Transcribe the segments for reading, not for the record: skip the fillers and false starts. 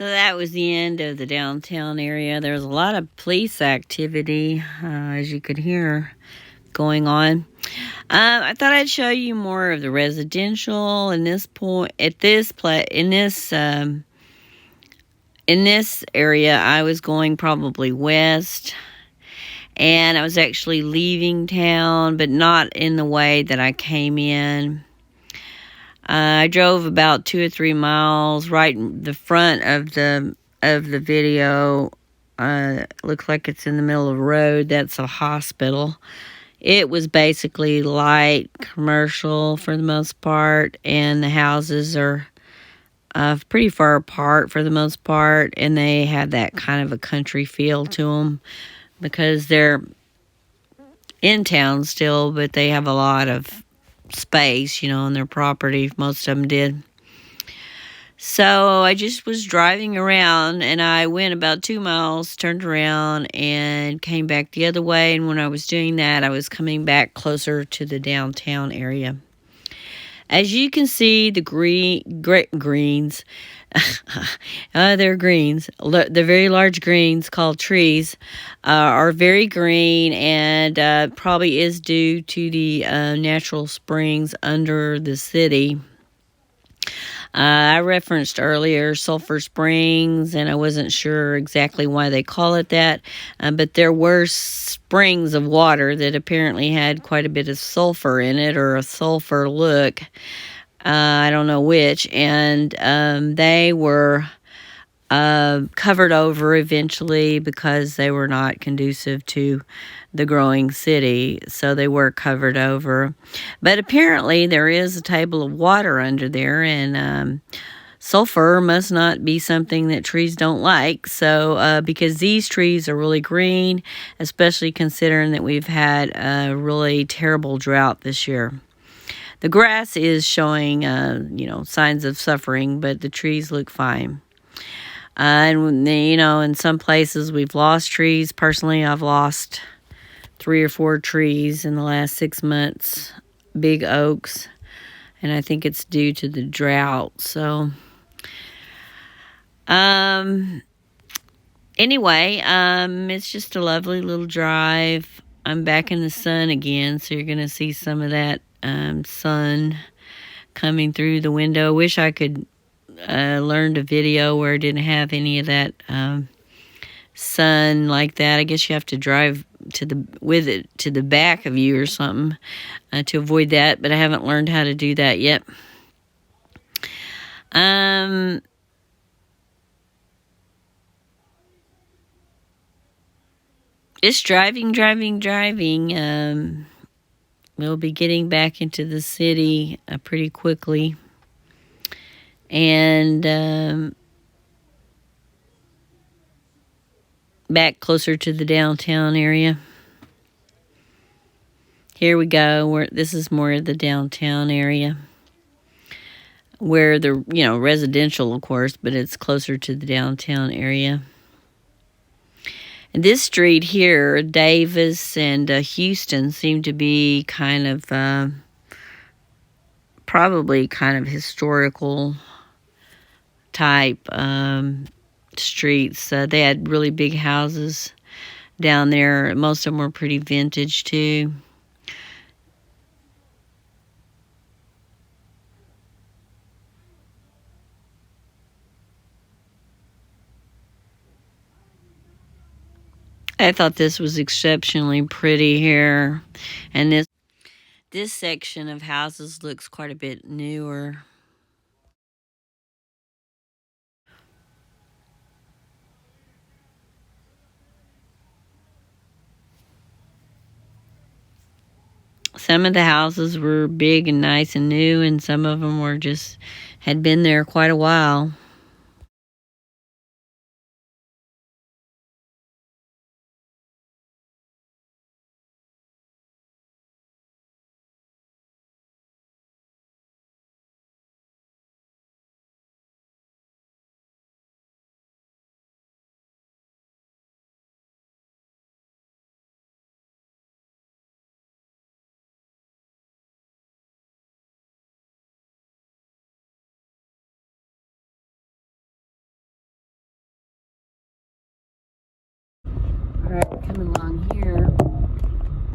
So that was the end of the downtown area. There was a lot of police activity, as you could hear, going on. I thought I'd show you more of the residential in this point. In this area, I was going probably west, and I was actually leaving town, but not in the way that I came in. I drove about 2 or 3 miles. Right in the front of the video, looks like it's in the middle of the road. That's a hospital. It was basically light commercial for the most part, and the houses are pretty far apart for the most part, and they have that kind of a country feel to them because they're in town still, but they have a lot of space, on their property. Most of them did. So I just was driving around, and I went about 2 miles, turned around, and came back the other way. And when I was doing that, I was coming back closer to the downtown area. As you can see, the greens, they're greens. The very large greens called trees are very green, and probably is due to the natural springs under the city. I referenced earlier Sulphur Springs, and I wasn't sure exactly why they call it that, but there were springs of water that apparently had quite a bit of sulfur in it, or a sulfur look. I don't know which, and they were covered over eventually because they were not conducive to the growing city, so they were covered over. But apparently there is a table of water under there, and sulfur must not be something that trees don't like. So because these trees are really green, especially considering that we've had a really terrible drought this year. The grass is showing signs of suffering, but the trees look fine. And in some places we've lost trees. Personally, I've lost 3 or 4 trees in the last 6 months, big oaks, and I think it's due to the drought. So, anyway, it's just a lovely little drive. I'm back in the sun again, so you're going to see some of that sun coming through the window. Wish I could learn a video where I didn't have any of that sun like that. I guess you have to drive to the back of you or something to avoid that, but I haven't learned how to do that yet. Just driving. We'll be getting back into the city pretty quickly, and back closer to the downtown area. Here we go. This is more of the downtown area, where the residential, of course, but it's closer to the downtown area. And this street here, Davis and Houston, seem to be kind of probably kind of historical type streets. They had really big houses down there. Most of them were pretty vintage too. I thought this was exceptionally pretty here, and this section of houses looks quite a bit newer. Some of the houses were big and nice and new, and some of them had been there quite a while. coming along here.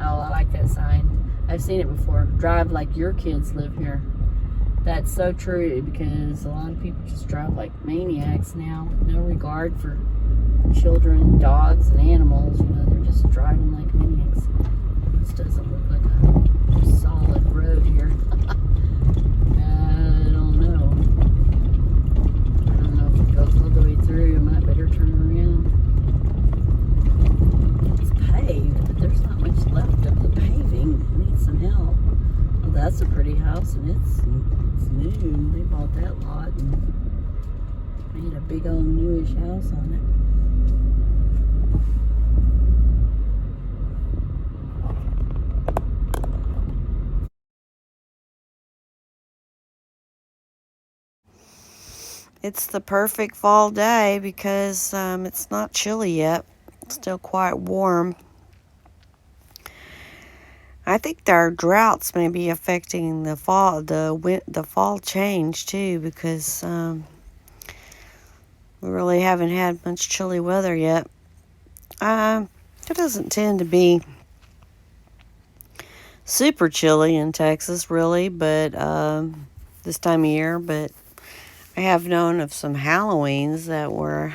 Oh, I like that sign. I've seen it before. Drive like your kids live here. That's so true, because a lot of people just drive like maniacs now. No regard for children, dogs, and animals. You know, they're just driving like maniacs. This doesn't look like a solid road here. I don't know. I don't know if it goes all the way through. I might better turn around. It's paved, but there's not much left of the paving. It needs some help. Well, that's a pretty house, and it's new. They bought that lot and made a big old newish house on it. It's the perfect fall day because it's not chilly yet. It's still quite warm. I think our droughts may be affecting the fall change too, because we really haven't had much chilly weather yet. It doesn't tend to be super chilly in Texas, really, but this time of year. But I have known of some Halloweens that were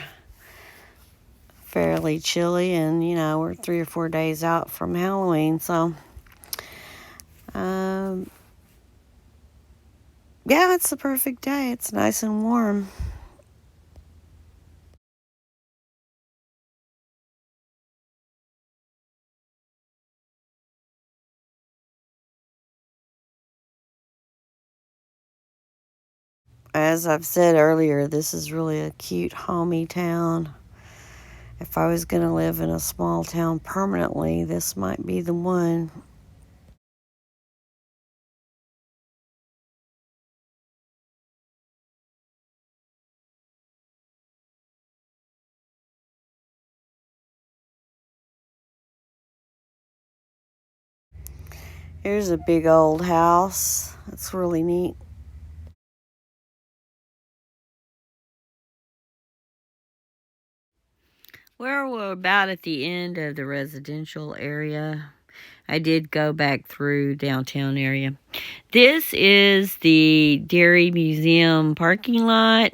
fairly chilly, and you know, we're 3 or 4 days out from Halloween, so yeah, it's the perfect day. It's nice and warm. As I've said earlier, this is really a cute, homey town. If I was going to live in a small town permanently, this might be the one. Here's a big old house. It's really neat. Well, we're about at the end of the residential area. I did go back through downtown area. This is the Dairy Museum parking lot,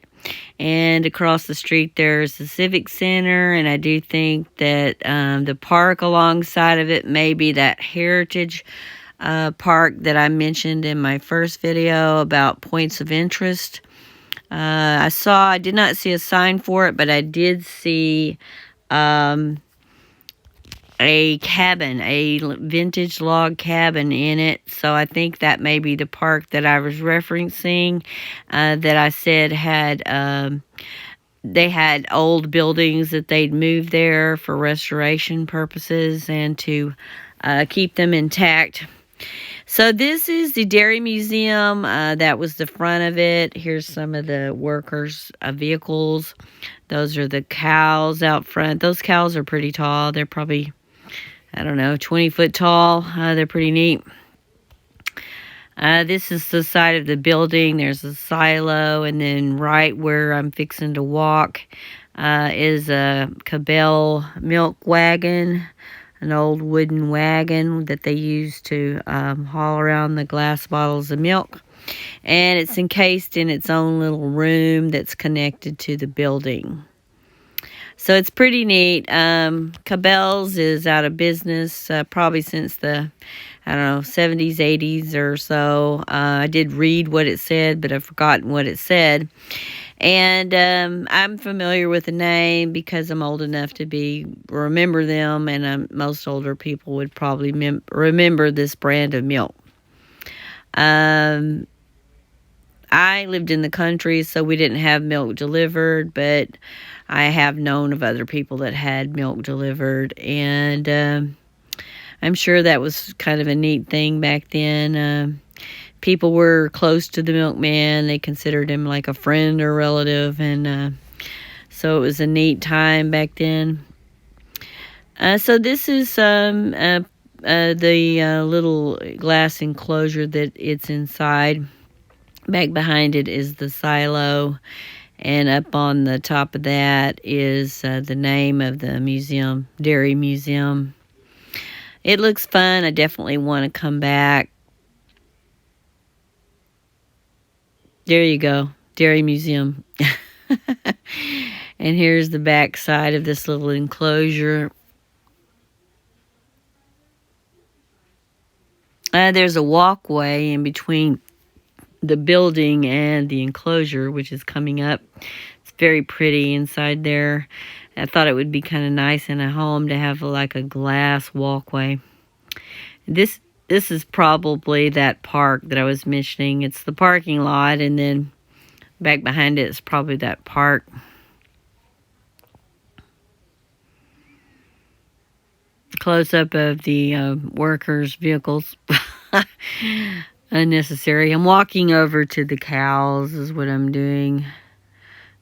and across the street there's the Civic Center, and I do think that the park alongside of it may be that Heritage park that I mentioned in my first video about points of interest. I did not see a sign for it, but I did see a cabin, a vintage log cabin in it. So I think that may be the park that I was referencing, that I said had, they had old buildings that they'd moved there for restoration purposes and to keep them intact. So this is the Dairy Museum. That was the front of it. Here's some of the workers' vehicles. Those are the cows out front. Those cows are pretty tall. They're probably, I don't know, 20 foot tall. They're pretty neat. This is the side of the building. There's a silo, and then right where I'm fixing to walk is a Cabell milk wagon, an old wooden wagon that they use to haul around the glass bottles of milk. And it's encased in its own little room that's connected to the building. So it's pretty neat. Cabell's is out of business probably since the, I don't know, 70s, 80s or so. I did read what it said, but I've forgotten what it said. And I'm familiar with the name because I'm old enough to remember them, and most older people would probably remember this brand of milk. I lived in the country, so we didn't have milk delivered, but I have known of other people that had milk delivered, and I'm sure that was kind of a neat thing back then. People were close to the milkman. They considered him like a friend or relative, and so it was a neat time back then. So this is the little glass enclosure that it's inside. Back behind it is the silo, And up on the top of that is the name of the museum, Dairy Museum. It looks fun. I definitely want to come back. There you go, Dairy Museum. And here's the back side of this little enclosure. There's a walkway in between the building and the enclosure, which is coming up. It's very pretty inside there. I thought it would be kind of nice in a home to have like a glass walkway. This is probably that park that I was mentioning. It's the parking lot, and then back behind it is probably that park. Close-up of the workers' vehicles. Unnecessary. I'm walking over to the cows is what I'm doing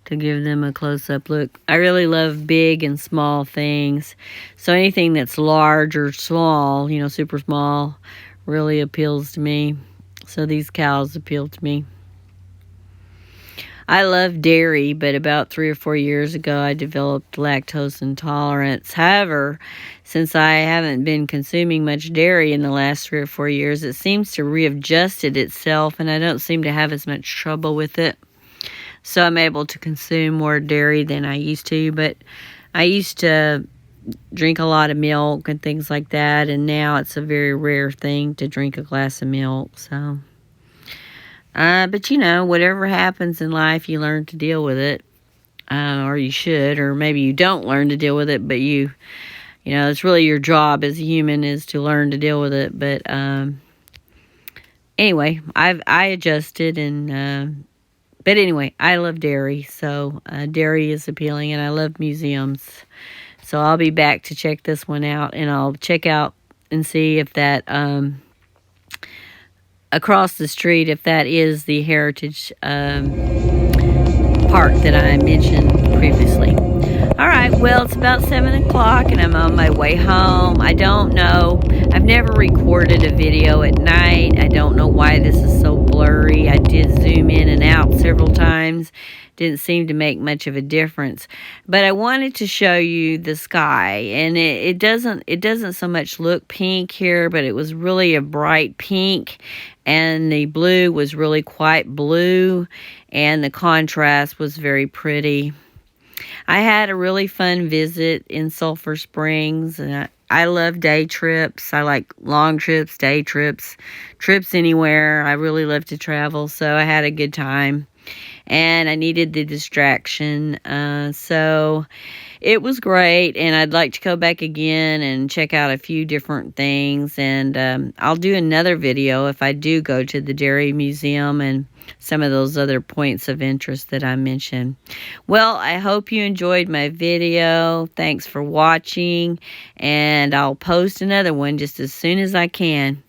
to give them a close-up look. I really love big and small things. So anything that's large or small, you know, super small, really appeals to me. So these cows appeal to me. I love dairy, but about 3 or 4 years ago, I developed lactose intolerance. However, since I haven't been consuming much dairy in the last 3 or 4 years, it seems to readjusted itself, and I don't seem to have as much trouble with it. So I'm able to consume more dairy than I used to, but I used to drink a lot of milk and things like that, and now it's a very rare thing to drink a glass of milk, so... but you know, whatever happens in life, you learn to deal with it, or you should, or maybe you don't learn to deal with it, but you know, it's really your job as a human is to learn to deal with it. But anyway, I adjusted, and but anyway, I love dairy, so dairy is appealing, and I love museums, so I'll be back to check this one out, and I'll check out and see if that across the street, if that is the heritage park that I mentioned previously. All right, well, it's about 7 o'clock, and I'm on my way home. I don't know. I've never recorded a video at night. I don't know why this is so blurry. I did zoom in and out several times. Didn't seem to make much of a difference. But I wanted to show you the sky, and it doesn't so much look pink here, but it was really a bright pink, and the blue was really quite blue, and the contrast was very pretty. I had a really fun visit in Sulphur Springs, and I love day trips. I like long trips, day trips, trips anywhere. I really love to travel, so I had a good time, and I needed the distraction, so it was great, and I'd like to go back again and check out a few different things, and I'll do another video if I do go to the Dairy Museum and some of those other points of interest that I mentioned. Well, I hope you enjoyed my video. Thanks for watching, and I'll post another one just as soon as I can.